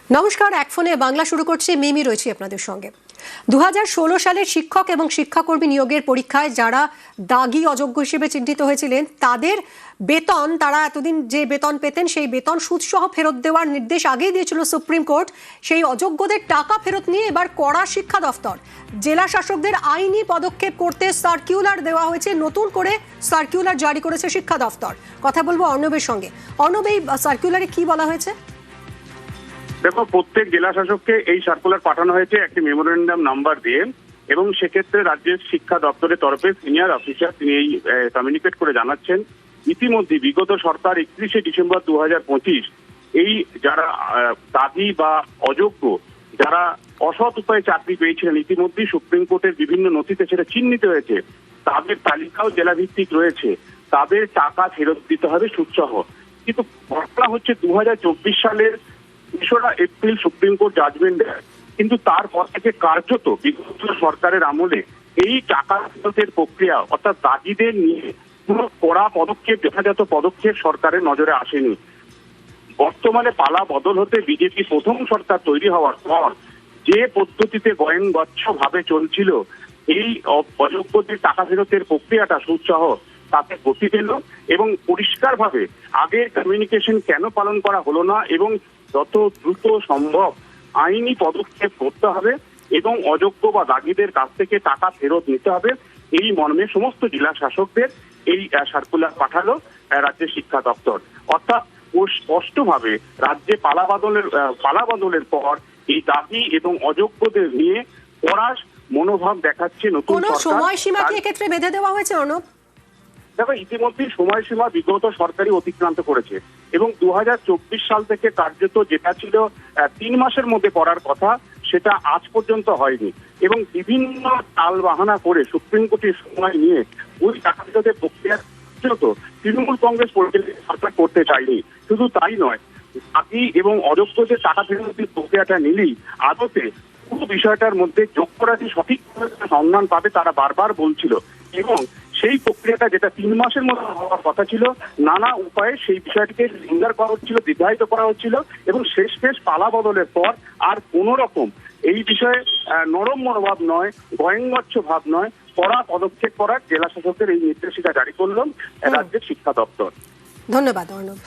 নমস্কার, এক ফোনে বাংলা শুরু করছি। মিমি রয়েছি আপনাদের সঙ্গে। 2016 সালের শিক্ষক এবং শিক্ষাকর্মী নিয়োগের পরীক্ষায় যারা দাগি অযোগ্য হিসেবে চিহ্নিত হয়েছিলেন তাদের বেতন, তারা এতদিন যে বেতন পেতেন সেই বেতন সুদসহ ফেরত দেওয়ার নির্দেশ আগেই দিয়েছিল সুপ্রিম কোর্ট। সেই অযোগ্যদের টাকা ফেরত নিয়ে এবার কড়া শিক্ষা দফতর। জেলা শাসকদের আইনি পদক্ষেপ করতে সার্কুলার দেওয়া হয়েছে, নতুন করে সার্কুলার জারি করেছে শিক্ষা দফতর। কথা বলবো অর্ণবের সঙ্গে। অর্ণব, এই সার্কুলারে কি বলা হয়েছে? দেখো, প্রত্যেক জেলা শাসককে এই সার্কুলার পাঠানো হয়েছে একটি মেমোরেন্ডাম নাম্বার দিয়ে, এবং সেক্ষেত্রে রাজ্যের শিক্ষা দপ্তরের তরফে সিনিয়র অফিসার তিনি এই কমিউনিকেট করে জানাচ্ছেন, ইতিমধ্যে বিগত সরকার 31শে ডিসেম্বর 2025 এই যারা দাগি বা অযোগ্য, যারা অসৎ উপায়ে চাকরি পেয়েছিলেন, ইতিমধ্যেই সুপ্রিম কোর্টের বিভিন্ন নথিতে সেটা চিহ্নিত হয়েছে, তাদের তালিকাও জেলা ভিত্তিক রয়েছে। তাদের টাকা ফেরত দিতে হবে সুদসহ। কিন্তু ঘটনা হচ্ছে 2024 সালের 3রা এপ্রিল সুপ্রিম কোর্ট জাজমেন্ট দেয়, কিন্তু তারপর থেকে কার্যত বিগত সরকারের আমলে এই টাকা ফেরতের প্রক্রিয়া অর্থাৎ দাগিদের নিয়ে কোনো কড়া পদক্ষেপ, যথাযথ পদক্ষেপ সরকারের নজরে আসেনি। বর্তমানে পালা বদল হতে বিজেপি প্রথম সরকার তৈরি হওয়ার পর যে পদ্ধতিতে গয়েনগচ্ছ ভাবে চলছিল এই অযোগ্যদের টাকা ফেরতের প্রক্রিয়াটা সুদসহ, তাতে গতি পেল এবং পরিষ্কারভাবে আগের কমিউনিকেশন কেন পালন করা হলো না, এবং যত দ্রুত সম্ভব আইনি পদক্ষেপ করতে হবে এবং অযোগ্য বা দাগিদের কাছ থেকে টাকা ফেরত নিতে হবে, এই মর্মে সমস্ত জেলা শাসকদের এই সার্কুলার পাঠালো রাজ্যের শিক্ষা দপ্তর। অর্থাৎ স্পষ্টভাবে রাজ্যে পালা বদলের পর এই দাগি এবং অযোগ্যদের নিয়ে কড়া মনোভাব দেখাচ্ছে নতুন সরকার। সময়সীমা কি এক্ষেত্রে বেঁধে দেওয়া হয়েছে অর্ণব? দেখো, ইতিমধ্যেই সময়সীমা বিগত সরকারই অতিক্রান্ত করেছে, এবং 2024 সাল থেকে কার্যত যেটা ছিল 3 মাসের মধ্যে করার কথা সেটা আজ পর্যন্ত হয়নি, এবং বিভিন্ন টাল বাহানা করে সুপ্রিম কোর্টের সময় নিয়ে ওই টাকা ফেরতের প্রক্রিয়া তৃণমূল কংগ্রেস সরকার করতে চায়নি। শুধু তাই নয়, দাগি এবং অযোগ্যদের টাকা ফেরতের প্রক্রিয়াটা নিলেই আদতে পুরো বিষয়টার মধ্যে যোগ্যরাজি সঠিকভাবে সন্ধান পাবে তারা বারবার বলছিল, এবং সেই প্রক্রিয়াটা যেটা 3 মাসের মধ্যে হওয়ার কথা ছিল, নানা উপায়ে সেই বিষয়টিকে লিঙ্গার করা হচ্ছিল, দীর্ঘায়িত করা হচ্ছিল, এবং শেষ পালা বদলের পর আর কোন রকম এই বিষয়ে নরম মনোভাব নয়, গয়েঙ্গচ্ছ ভাব নয়, কড়া পদক্ষেপ করার জেলা শাসকের এই নির্দেশিকা জারি করল রাজ্যের শিক্ষা দপ্তর। ধন্যবাদ অর্ণব।